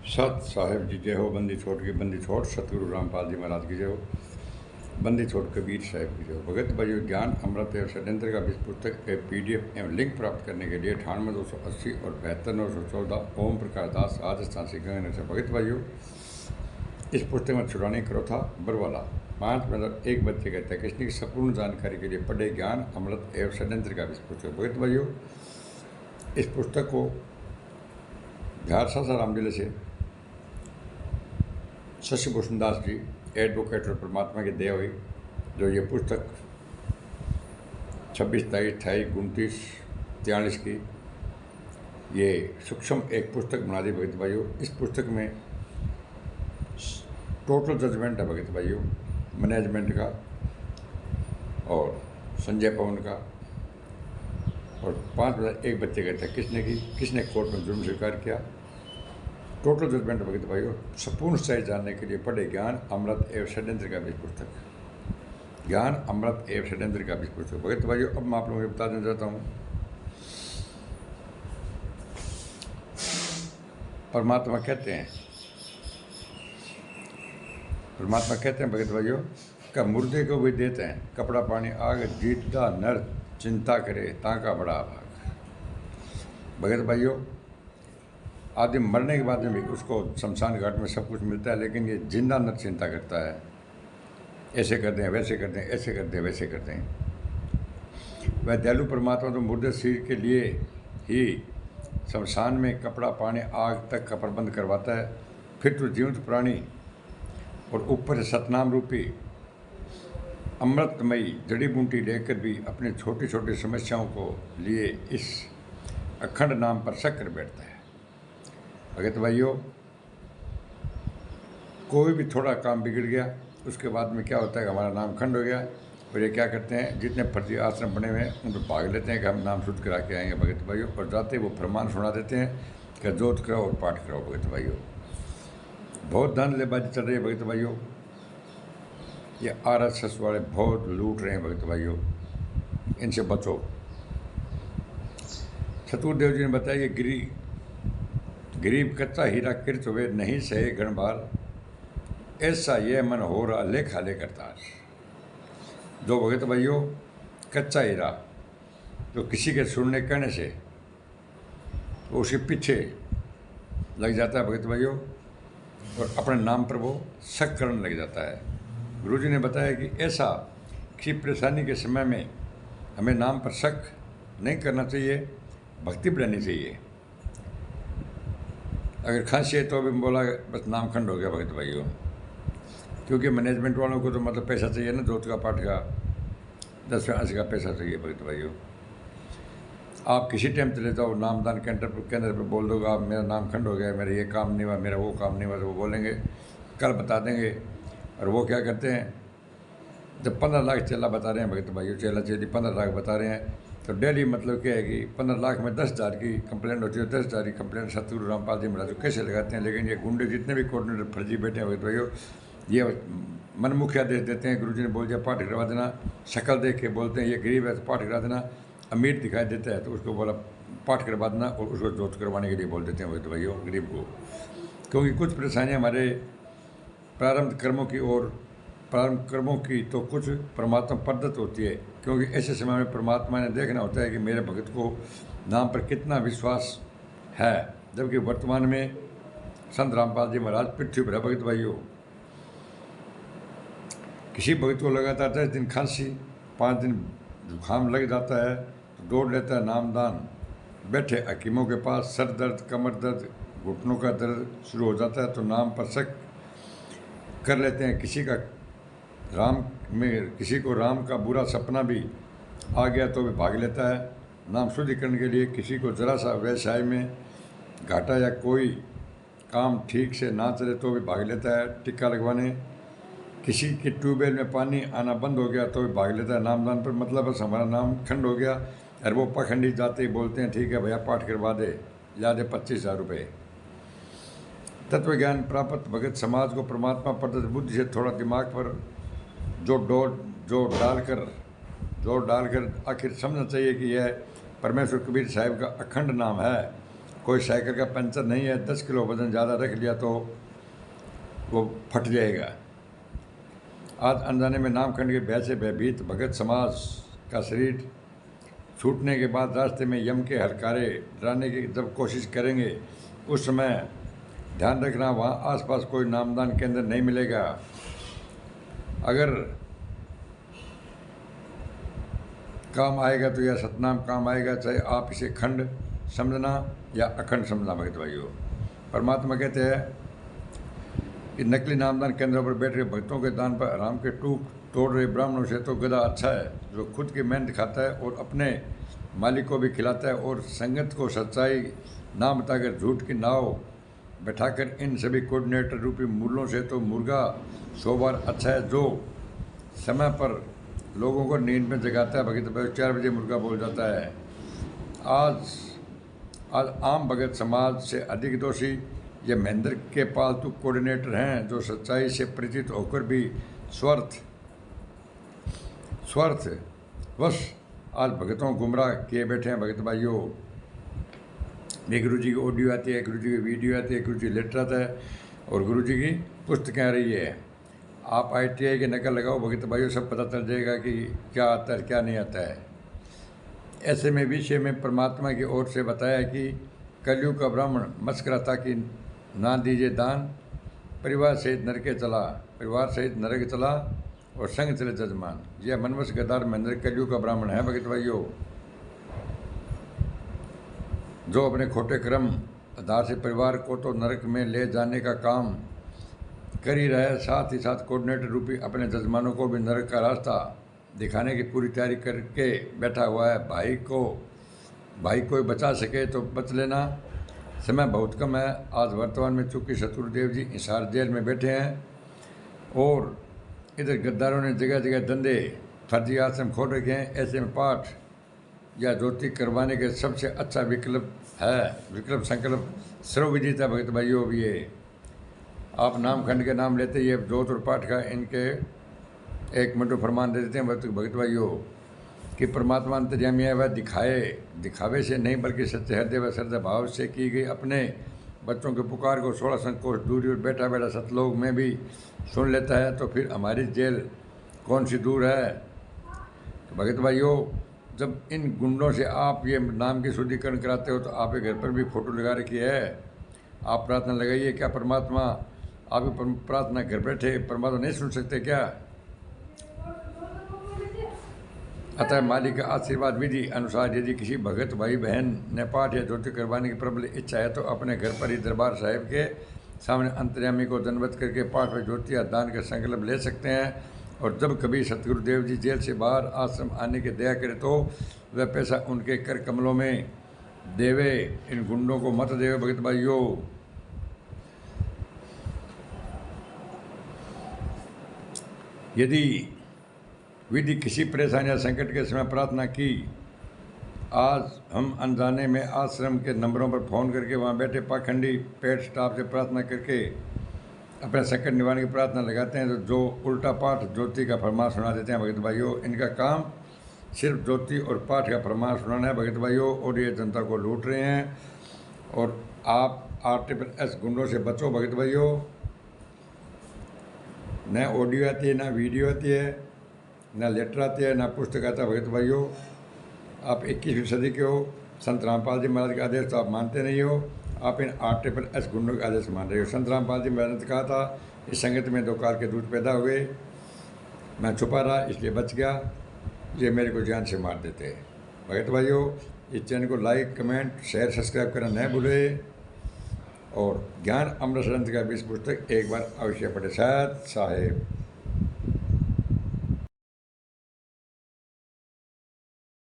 सत साहिब जी जय हो। बंदी छोड़ की बंदी छोड़ सतगुरु रामपाल जी महाराज की जय हो। बंदी छोड़ कबीर साहिब की जय हो। भगत भाइयों, ज्ञान अमृत एवं षड्यंत्र का इस पुस्तक PDF एवं लिंक प्राप्त करने के लिए 98 280 और 72 914 ओम प्रकाश दास राजस्थान से गए से। भगत भाइयों, इस पुस्तक में छुड़ाने करो था बरवाला 5 मतलब 1 बच्चे कहते हैं कृष्ण की संपूर्ण जानकारी के लिए पढ़े ज्ञान अमृत एवं षड्यंत्र का इस पुस्तक। भगत भाइयों, इस पुस्तक को बिहार सासाराम जिले से शशि भूषण दास जी एडवोकेट और परमात्मा की दया हुई, जो ये पुस्तक 26, 23, 28, 29, 43 की ये सूक्ष्म एक पुस्तक बना दी। भगत भाइयों, इस पुस्तक में टोटल जजमेंट है भगत भाइयों, मैनेजमेंट का और संजय पवन का और 5 1 बच्चे कहते हैं किसने कोर्ट में जुर्म स्वीकार किया। टोटल जजमेंट भगत भाइयों, संपूर्ण सही जानने के लिए पढ़े ज्ञान अमृत एवं षड्यंत्र का भी पुस्तक। ज्ञान अमृत एवं षड्यंत्र का भी पुस्तक। भगत भाइयों, अब मैं आप लोगों को बता देना चाहता हूँ, परमात्मा कहते हैं भगत भाइयों का मुर्दे को भी देते हैं कपड़ा पानी आग, जीता नर चिंता करे ताका बड़ा भाग। भगत भाइयों, आदमी मरने के बाद में भी उसको शमशान घाट में सब कुछ मिलता है, लेकिन ये जिंदा नर चिंता करता है, ऐसे करते हैं वैसे करते हैं, ऐसे करते हैं वैसे करते हैं। वह दयालु परमात्मा तो मुर्दे शरीर के लिए ही शमशान में कपड़ा पानी आग तक का प्रबंध करवाता है, फिर तो जीवित प्राणी और ऊपर सतनाम रूपी अमृतमयी जड़ी बूटी लेकर भी अपने छोटी छोटी समस्याओं को लिए इस अखंड नाम पर शक कर बैठता है। भगत भाइयों, कोई भी थोड़ा काम बिगड़ गया उसके बाद में क्या होता है कि हमारा नाम खंड हो गया, और ये क्या करते हैं, जितने फर्जी आश्रम बने हुए हैं उन पर भाग लेते हैं कि हम नाम शुद्ध करा के आएंगे भगत भाइयों, और जाते वो फरमान सुना देते हैं कि जोत कराओ और पाठ कराओ। भगत भाइयों, बहुत धन लेबाजी चल रही है भगत भाइयों, ये RSS वाले बहुत लूट रहे हैं भगत भाइयों, इनसे बचो। सतगुरुदेव जी ने बताया कि गरीब कच्चा हीरा कृत वे नहीं सहे गणबार, ऐसा ये मन हो रहा लेखा लेकर तार। जो भगत भाइयों कच्चा हीरा जो किसी के सुनने कहने से वो उसके पीछे लग जाता है भगत भाइयों, और अपने नाम पर वो शक करने लग जाता है। गुरु जी ने बताया कि ऐसा किसी परेशानी के समय में हमें नाम पर शक नहीं करना चाहिए, भक्ति बढ़ानी चाहिए। अगर खांसी है तो भी बोला बस नाम खंड हो गया भगत भाइयों, क्योंकि मैनेजमेंट वालों को तो मतलब पैसा चाहिए ना, जोत का पाठ का 10 का पैसा चाहिए भगत भाइयों। आप किसी टाइम चले जाओ नामदान केंद्र पर बोल दोगे आप मेरा नाम खंड हो गया, मेरा ये काम नहीं हुआ, मेरा वो काम नहीं हुआ, तो वो बोलेंगे कल बता देंगे। और वो क्या करते हैं, जब 15 लाख चेला बता रहे हैं भगत भाइयों, चेला चेली 15 लाख बता रहे हैं, तो डेली मतलब क्या है कि 15 लाख में 10,000 की कंप्लेंट होती है, 10,000 की कंप्लेंट सतगुरु रामपाल जी महाराज कैसे लगाते हैं। लेकिन ये गुंडे जितने भी कोऑर्डिनेटर फर्जी बैठे हैं भगत भाइयों, ये मनमुखी आदेश देते हैं, गुरुजी ने बोल दिया पाठ करवा देना, शक्ल देख के बोलते हैं ये गरीब है तो पाठ करा देना, अमीर दिखाई देता है तो उसको बोला पाठ करवा देना, और उसको जोत करवाने के लिए बोल देते हैं भगत भाइयों गरीब को। क्योंकि कुछ परेशानियाँ हमारे प्रारंभ कर्मों की तो कुछ परमात्मा प्रदत्त होती है, क्योंकि ऐसे समय में परमात्मा ने देखना होता है कि मेरे भगत को नाम पर कितना विश्वास है। जबकि वर्तमान में संत रामपाल जी महाराज पृथ्वी पर है भगत भाइयों। किसी भगत को लगातार 10 दिन खांसी, 5 दिन जुकाम लग जाता है तो दौड़ लेता है नामदान, बैठे हकीमों के पास, सर दर्द, कमर दर्द, घुटनों का दर्द शुरू हो जाता है तो नाम पर शक कर लेते हैं। किसी को राम का बुरा सपना भी आ गया तो भी भाग लेता है नाम शुद्धिकरण के लिए। किसी को जरा सा व्यवसाय में घाटा या कोई काम ठीक से ना चले तो भी भाग लेता है टिक्का लगवाने। किसी के ट्यूबवेल में पानी आना बंद हो गया तो भी भाग लेता है नामदान पर, मतलब बस हमारा नाम खंड हो गया। और वो पखंडी जाते ही बोलते हैं ठीक है भैया पाठ करवा दे, ला दे 25,000 रुपये। तत्व ज्ञान प्राप्त भगत समाज को परमात्मा प्रदत्त बुद्धि से थोड़ा दिमाग पर जोर डालकर आखिर समझना चाहिए कि यह परमेश्वर कबीर साहिब का अखंड नाम है, कोई साइकिल का पंचर नहीं है, 10 किलो वजन ज़्यादा रख लिया तो वो फट जाएगा। आज अनजाने में नामखंड के भय से भयभीत भगत समाज का शरीर छूटने के बाद रास्ते में यम के हलकारे डराने की जब कोशिश करेंगे, उस समय ध्यान रखना वहाँ आसपास कोई नामदान केंद्र नहीं मिलेगा। अगर काम आएगा तो यह सतनाम काम आएगा, चाहे आप इसे खंड समझना या अखंड समझना। भक्त भाइयों, परमात्मा कहते हैं कि नकली नामदान केंद्रों पर बैठ रहे भक्तों के दान पर आराम के टूक तोड़ रहे ब्राह्मणों से तो गधा अच्छा है, जो खुद की मेहनत खाता है और अपने मालिक को भी खिलाता है, और संगत को सच्चाई ना बताकर झूठ की नाव बैठाकर इन सभी कोऑर्डिनेटर रूपी मूलों से तो मुर्गा 100 बार अच्छा है, जो समय पर लोगों को नींद में जगाता है। भगत भाई 4 बजे मुर्गा बोल जाता है। आज आम भगत समाज से अधिक दोषी ये महेंद्र के पालतू कोऑर्डिनेटर हैं, जो सच्चाई से परिचित होकर भी स्वार्थवश आज भगतों को गुमराह किए बैठे हैं। भगत भाइयों, एक गुरु जी की ऑडियो आती है, गुरु जी की वीडियो आती है, गुरु जी लेटर आता है और गुरु जी की पुस्तकें आ रही है। आप ITI की नकल लगाओ भगत भाइयों, सब पता चल जाएगा कि क्या आता है क्या नहीं आता है। ऐसे में विषय में परमात्मा की ओर से बताया कि कलयुग का ब्राह्मण मस्करा था कि ना दीजिए दान, परिवार सहित नरक चला और संग चले जजमान। यह मनवश गद्दार महेंद्र कलयुग का ब्राह्मण है। भगत भाइयों, जो अपने खोटे कर्म आधार से परिवार को तो नरक में ले जाने का काम कर ही रहा है, साथ ही साथ कोऑर्डिनेटर रूपी अपने जजमानों को भी नरक का रास्ता दिखाने की पूरी तैयारी करके बैठा हुआ है। भाई कोई बचा सके तो बच लेना, समय बहुत कम है। आज वर्तमान में चूँकि शत्रुदेव जी हिसार जेल में बैठे हैं और इधर गद्दारों ने जगह जगह धंधे फर्जी आश्रम खोल रखे हैं, ऐसे में पाठ या ज्योति करवाने के सबसे अच्छा विकल्प संकल्प सर्वविदिता। भगत भाइयों, भी ये आप नामखंड के नाम लेते ही ज्योत और पाठ का इनके 1 मिनट फरमान दे देते हैं। भगत भाइयों कि परमात्मा अंतर्यामी है, वह दिखावे से नहीं बल्कि सच्चे हृदय व श्रद्धा भाव से की गई अपने बच्चों के पुकार को 16 संकोच दूरी और बैठा बैठा सतलोक में भी सुन लेता है, तो फिर हमारी जेल कौन सी दूर है। तो भगत भाइयों, जब इन गुंडों से आप ये नाम की शुद्धिकरण कराते हो तो आपके घर पर भी फोटो लगा रखी है। आप प्रार्थना लगाइए, क्या परमात्मा आपकी प्रार्थना घर बैठे परमात्मा नहीं सुन सकते क्या? अतः मालिक का आशीर्वाद विधि अनुसार यदि किसी भगत भाई बहन ने पाठ या ज्योति करवाने की प्रबल इच्छा है तो अपने घर पर ही दरबार साहिब के सामने अंतर्यामी को दंडवत करके पाठ व ज्योति या दान का संकल्प ले सकते हैं। और जब कभी सतगुरुदेव जी जेल से बाहर आश्रम आने की दया करे तो वह पैसा उनके कर कमलों में देवे। इन गुंडों को मत देवे भगत भाइयों। यदि विधि किसी परेशानी या संकट के समय प्रार्थना की, आज हम अनजाने में आश्रम के नंबरों पर फ़ोन करके वहाँ बैठे पाखंडी पेड स्टाफ से प्रार्थना करके अपने संकट निवारण की प्रार्थना लगाते हैं, तो जो उल्टा पाठ ज्योति का फरमान सुना देते हैं। भगत भाइयों, इनका काम सिर्फ ज्योति और पाठ का फरमान सुनाना है भगत भाइयों, और ये जनता को लूट रहे हैं। और आप RTPS गुंडों से बचो भगत भाइयों। न ऑडियो आती है, ना वीडियो आती है, ना लेटर आती है, ना पुस्तक आता है भगत भाइयों। आप 21वीं सदी के हो, संत रामपाल जी महाराज का आदेश तो आप मानते नहीं हो, आप इन RTPS गुंडों का आदेश मान रहे हो। संत रामपाल जी महाराज ने कहा था, इस संगत में 2 काल के दूध पैदा हुए, मैं छुपा रहा इसलिए बच गया, ये मेरे को जान से मार देते हैं। भगत भाइयों, इस चैनल को लाइक कमेंट शेयर सब्सक्राइब करना न भूले, और ज्ञान अमृत ग्रंथ का 20 पुस्तक एक बार अवश्य पढ़े। साहब